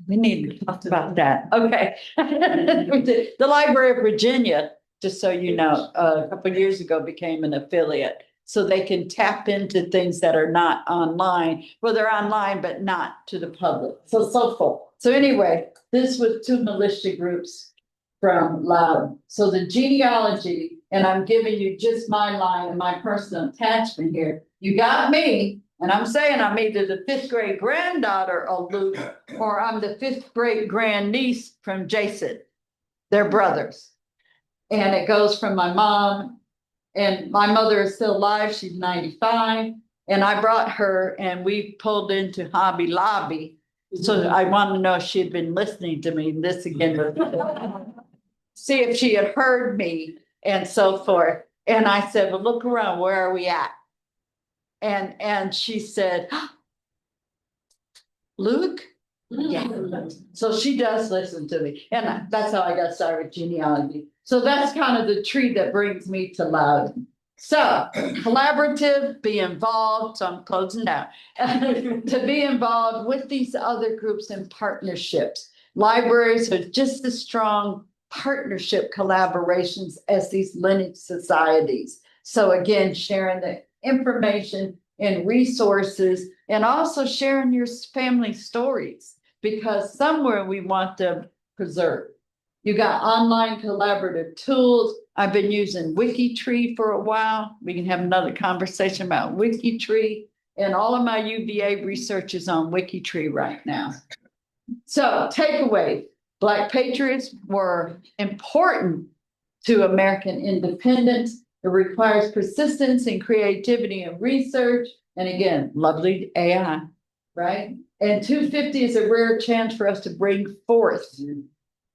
We need to talk about that. Okay. The Library of Virginia, just so you know, a couple of years ago became an affiliate. So they can tap into things that are not online. Well, they're online, but not to the public. So forth. So anyway, this was 2 militia groups from Loudoun. So the genealogy, and I'm giving you just my line and my personal attachment here. You got me, and I'm saying I'm either the 5th great granddaughter of Luke, or I'm the 5th great grandniece from Jason. They're brothers. And it goes from my mom. And my mother is still alive. She's 95. And I brought her and we pulled into Hobby Lobby. So I wanted to know if she had been listening to me. This again, see if she had heard me and so forth. And I said, well, look around. Where are we at? And she said, Luke? Yeah. So she does listen to me. And that's how I got started with genealogy. So that's kind of the tree that brings me to Loudoun. So collaborative, be involved. So I'm closing now. To be involved with these other groups and partnerships. Libraries are just as strong partnership collaborations as these lineage societies. So again, sharing the information and resources and also sharing your family stories, because somewhere we want to preserve. You got online collaborative tools. I've been using WikiTree for a while. We can have another conversation about WikiTree, and all of my UVA research is on WikiTree right now. So takeaway, Black Patriots were important to American independence. It requires persistence and creativity and research. And again, lovely AI, right? And 250 is a rare chance for us to bring forth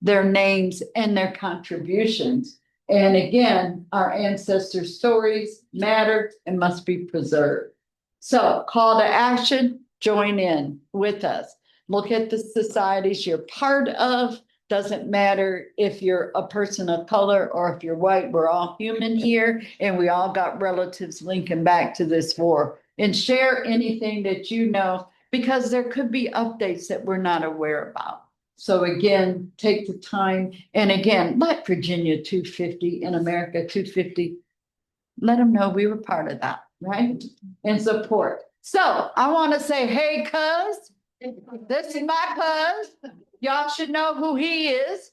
their names and their contributions. And again, our ancestors' stories matter and must be preserved. So call to action, join in with us. Look at the societies you're part of. Doesn't matter if you're a person of color or if you're white, we're all human here, and we all got relatives linking back to this war. And share anything that you know, because there could be updates that we're not aware about. So again, take the time. And again, let Virginia 250 and America 250, let them know we were part of that, right? And support. So I want to say, hey, cuz, this is my cuz. Y'all should know who he is.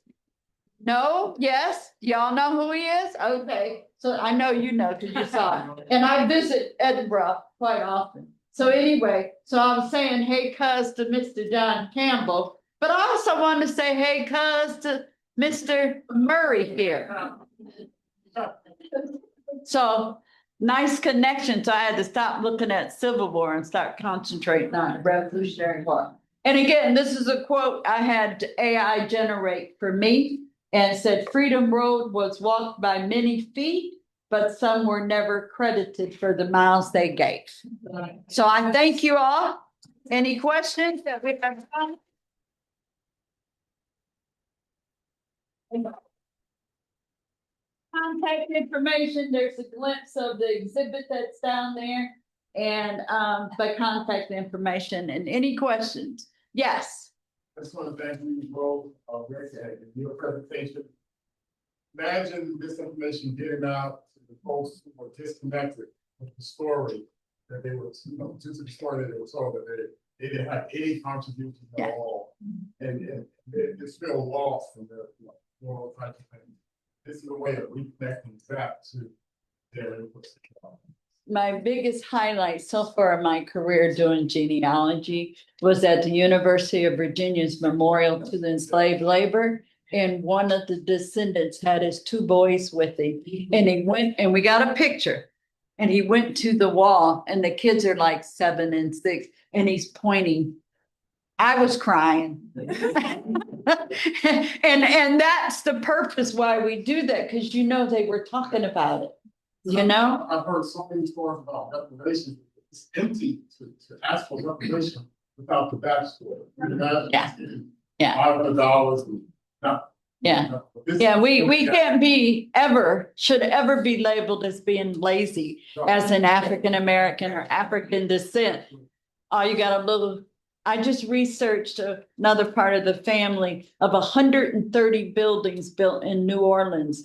No, yes, y'all know who he is? Okay, so I know you know because you saw it. And I visit Edinburgh quite often. So anyway, so I was saying, hey, cuz to Mr. John Campbell, but I also wanted to say, hey, cuz to Mr. Murray here. So nice connection. So I had to stop looking at Civil War and start concentrating on the Revolutionary War. And again, this is a quote I had AI generate for me and said, Freedom Road was walked by many feet, but some were never credited for the miles they gave. So I thank you all. Any questions that we have? Contact information, there's a glimpse of the exhibit that's down there and the contact information and any questions. Yes. I just want to thank you both, Rick, and your presentation. Imagine this information getting out to the folks who were disconnected with the story that they were, just the story that they were told that they didn't have any contribution at all. And it's still lost in the world type of thing. This is a way of reconnecting back to their inputs. My biggest highlight so far in my career doing genealogy was at the University of Virginia's Memorial to the Enslaved Labor. And one of the descendants had his two boys with him. And he went, and we got a picture. And he went to the wall, and the kids are like 7 and 6, and he's pointing. I was crying. And that's the purpose why we do that, because you know they were talking about it. You know? I've heard so many stories about reparations. It's empty to ask for reparation without the backstory. Yeah. $500 and Yeah, we can't be should ever be labeled as being lazy as an African American or African descent. Oh, you got a little, I just researched another part of the family of 130 buildings built in New Orleans.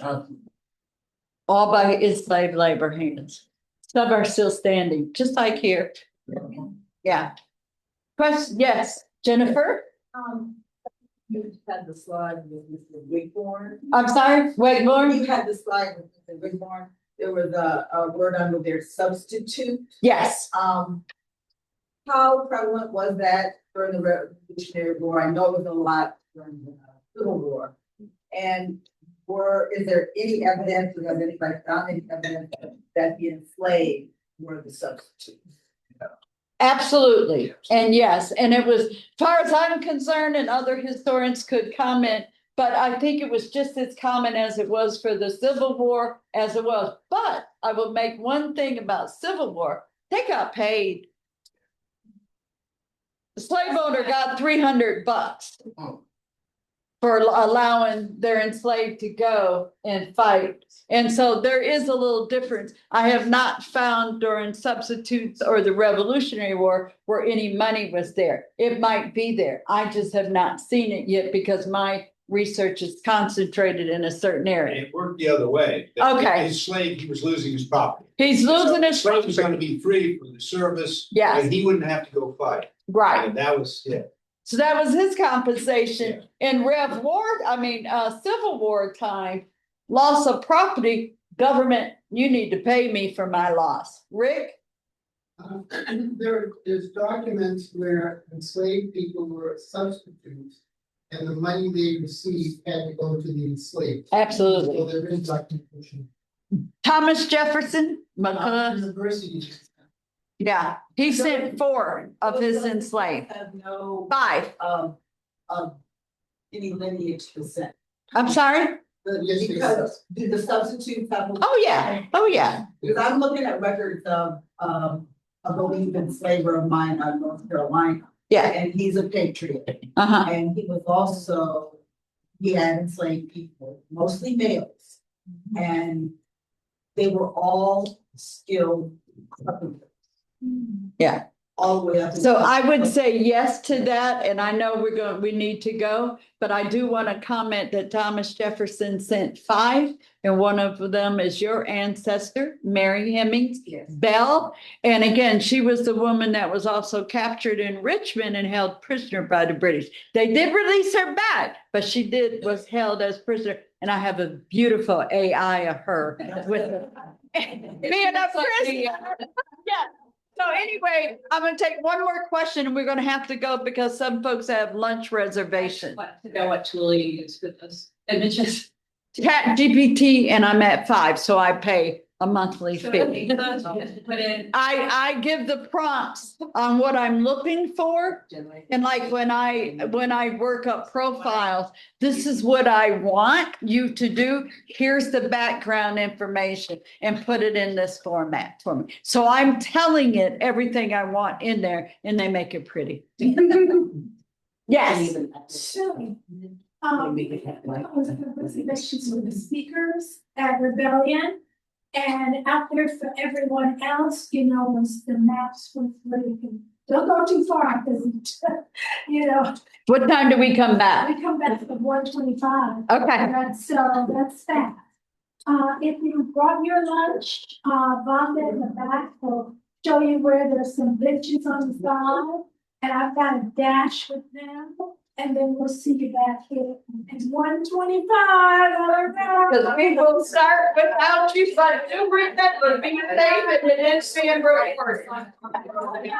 All by enslaved labor hands. Some are still standing, just like here. Yeah. Question, yes, Jennifer? You had the slide with Mr. Wigborn. I'm sorry, Wigborn? You had the slide with Mr. Wigborn. There was a word under there, substitute. Yes. How prevalent was that during the Revolutionary War? I know it was a lot during the Civil War. And is there any evidence, or has anybody found any evidence that the enslaved were the substitutes? Absolutely. And yes, and it was, as far as I'm concerned, and other historians could comment, but I think it was just as common as it was for the Civil War as it was. But I will make one thing about Civil War. They got paid. The slave owner got $300 for allowing their enslaved to go and fight. And so there is a little difference. I have not found during substitutes or the Revolutionary War where any money was there. It might be there. I just have not seen it yet because my research is concentrated in a certain area. It worked the other way. Okay. His slave, he was losing his property. He's losing his slave was going to be free for the service. Yes. And he wouldn't have to go fight. Right. And that was it. So that was his compensation. In Civil War time, loss of property, government, you need to pay me for my loss. Rick? There's documents where enslaved people were substitutes and the money they received had to go to the enslaved. Absolutely. So there is documentation. Thomas Jefferson? University. Yeah, he sent 4 of his enslaved. Have no 5. Any lineage descent. I'm sorry? Yes, Because did the substitutes have? Oh, yeah. Oh, yeah. Because I'm looking at records of a belief enslaver of mine out of North Carolina. Yeah. And he's a patriot. Uh-huh. And he had enslaved people, mostly males. And they were all skilled carpenters. Yeah. all the way up. So I would say yes to that, and I know we need to go, but I do want to comment that Thomas Jefferson sent 5, and one of them is your ancestor, Mary Hemmings Yes. Bell. And again, she was the woman that was also captured in Richmond and held prisoner by the British. They did release her back, but was held as prisoner. And I have a beautiful AI of her with being a prisoner. Yeah. So anyway, I'm gonna take one more question and we're gonna have to go because some folks have lunch reservations. To know what tool you use for this images. Chat GPT, and I'm at 5, so I pay a monthly So fee. put in. I give the prompts on what I'm looking for. And like when I work up profiles, this is what I want you to do. Here's the background information and put it in this format for me. So I'm telling it everything I want in there and they make it pretty. Yes. Sure. Was the reservations with the speakers at Rebellion. And out there for everyone else, was the maps with where you can, don't go too far, because, What time do we come back? we come back at 1:25. Okay. So that's that. If you brought your lunch, Vonda in the back will show you where there's some benches on the side. And I've got a dash with them. And then we'll see you back here. It's 1:25. Because we will start without you, but do remember, be safe and it is being recorded.